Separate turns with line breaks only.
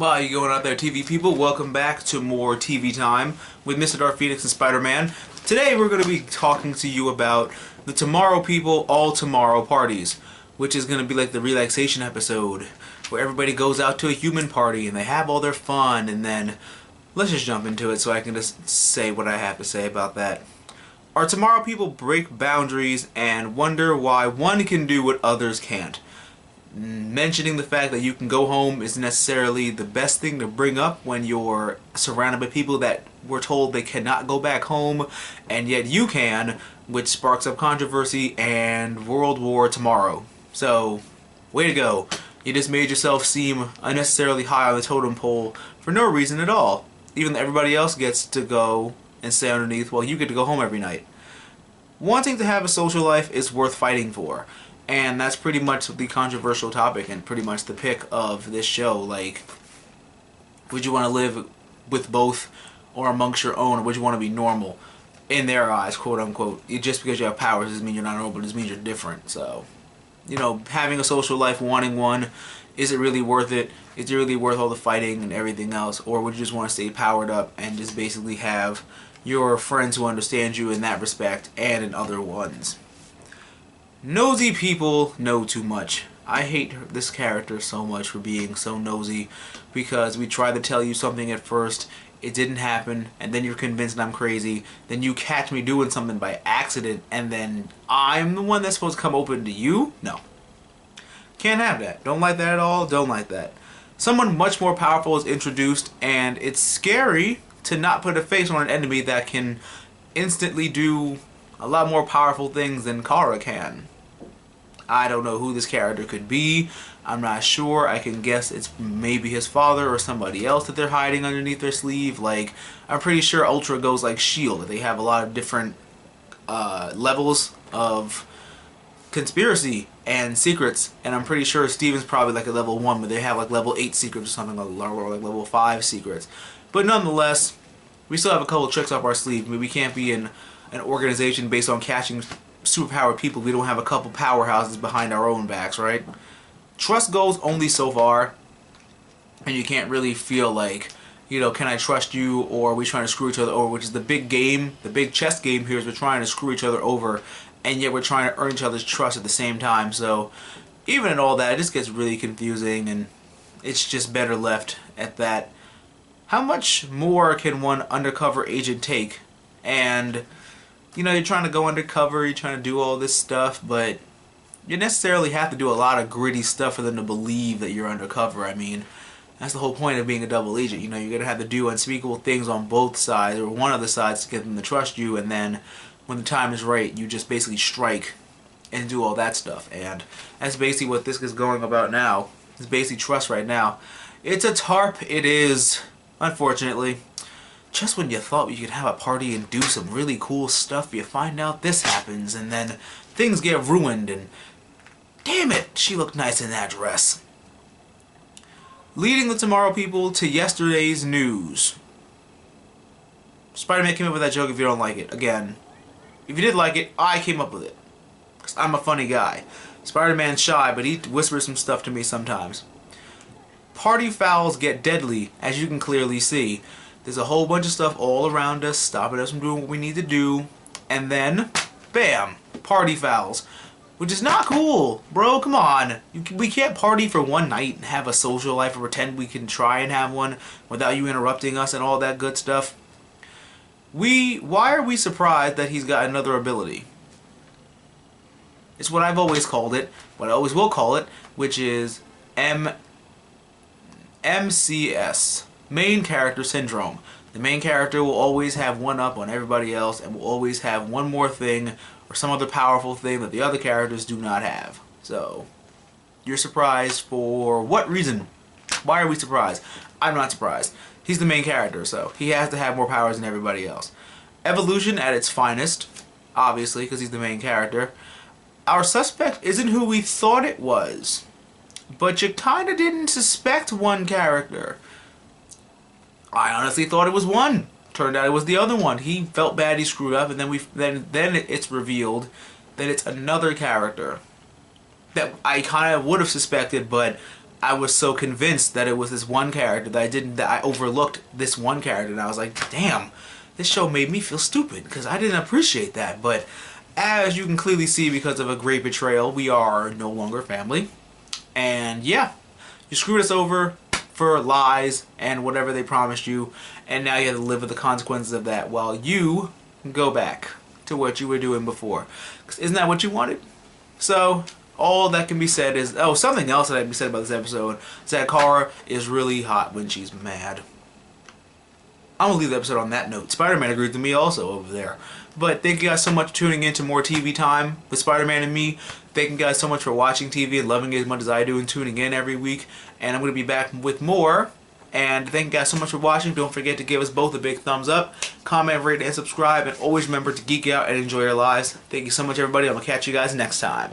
Well, you going out there, TV people? Welcome back to more TV time with MrDarkPhoenix and Spider-Man. Today we're going to be talking to you about the Tommorrow People All Tomorrow parties, which is going to be like the relaxation episode where everybody goes out to a human party and they have all their fun, and then let's just jump into it so I can just say what I have to say about that. Our Tommorrow People break boundaries and wonder why one can do what others can't. Mentioning the fact that you can go home isn't necessarily the best thing to bring up when you're surrounded by people that were told they cannot go back home, and yet you can, which sparks up controversy and World War tomorrow. So, way to go. You just made yourself seem unnecessarily high on the totem pole for no reason at all. Even though everybody else gets to go and stay underneath, well, you get to go home every night. Wanting to have a social life is worth fighting for. And that's pretty much the controversial topic and pretty much the pick of this show. Like, would you want to live with both or amongst your own, or would you want to be normal in their eyes, quote unquote? Just because you have powers doesn't mean you're not normal, it just means you're different. So, you know, having a social life, wanting one, is it really worth it? Is it really worth all the fighting and everything else? Or would you just want to stay powered up and just basically have your friends who understand you in that respect and in other ones? Nosy people know too much. I hate this character so much for being so nosy, because we try to tell you something at first, it didn't happen, and then you're convinced I'm crazy, then you catch me doing something by accident, and then I'm the one that's supposed to come open to you? No. Can't have that. Don't like that at all. Don't like that. Someone much more powerful is introduced, and it's scary to not put a face on an enemy that can instantly do a lot more powerful things than Kara can. I don't know who this character could be. I'm not sure. I can guess it's maybe his father or somebody else that they're hiding underneath their sleeve. Like, I'm pretty sure Ultra goes like S.H.I.E.L.D. They have a lot of different levels of conspiracy and secrets, and I'm pretty sure Steven's probably like a level 1, but they have like level 8 secrets or something, or like level 5 secrets. But nonetheless, we still have a couple of tricks up our sleeve. I mean, we can't be in an organization based on catching superpowered people. We don't have a couple powerhouses behind our own backs, right? Trust goes only so far, and you can't really feel like, you know, can I trust you, or are we trying to screw each other over, which is the big game, the big chess game here, is we're trying to screw each other over, and yet we're trying to earn each other's trust at the same time. So even in all that, it just gets really confusing, and it's just better left at that. How much more can one undercover agent take? And you know, you're trying to go undercover, you're trying to do all this stuff, but you necessarily have to do a lot of gritty stuff for them to believe that you're undercover. I mean, that's the whole point of being a double agent. You know, you're going to have to do unspeakable things on both sides, or one of the sides, to get them to trust you, and then when the time is right, you just basically strike and do all that stuff. And that's basically what this is going about now. It's basically trust right now. It's a TARP, it is, unfortunately. Just when you thought you could have a party and do some really cool stuff, you find out this happens, and then things get ruined, and damn it, she looked nice in that dress. Leading the Tommorrow People to yesterday's news. Spider-Man came up with that joke if you don't like it. Again, if you did like it, I came up with it, because I'm a funny guy. Spider-Man's shy, but he whispers some stuff to me sometimes. Party fouls get deadly, as you can clearly see. There's a whole bunch of stuff all around us, stopping us from doing what we need to do, and then, bam, party fouls. Which is not cool, bro, come on. We can't party for one night and have a social life or pretend we can try and have one without you interrupting us and all that good stuff. Why are we surprised that he's got another ability? It's what I've always called it, what I always will call it, which is MCS. Main character syndrome. The main character will always have one up on everybody else, and will always have one more thing or some other powerful thing that the other characters do not have. So, you're surprised for what reason? Why are we surprised? I'm not surprised. He's the main character, so he has to have more powers than everybody else. Evolution at its finest, obviously, because he's the main character. Our suspect isn't who we thought it was, but you kinda didn't suspect one character. I honestly thought it was one. Turned out it was the other one. He felt bad he screwed up, and then it's revealed that it's another character that I kind of would have suspected, but I was so convinced that it was this one character that I overlooked this one character, and I was like, damn, this show made me feel stupid because I didn't appreciate that. But as you can clearly see, because of a great betrayal, we are no longer family. And yeah, you screwed us over for lies and whatever they promised you, and now you have to live with the consequences of that while you go back to what you were doing before. 'Cause isn't that what you wanted? So all that can be said is, oh, something else that can be said about this episode is that Kara is really hot when she's mad. I'm going to leave the episode on that note. Spider-Man agreed with me also over there. But thank you guys so much for tuning in to more TV time with Spider-Man and me. Thank you guys so much for watching TV and loving it as much as I do and tuning in every week. And I'm going to be back with more. And thank you guys so much for watching. Don't forget to give us both a big thumbs up, comment, rate, and subscribe. And always remember to geek out and enjoy your lives. Thank you so much, everybody. I'm going to catch you guys next time.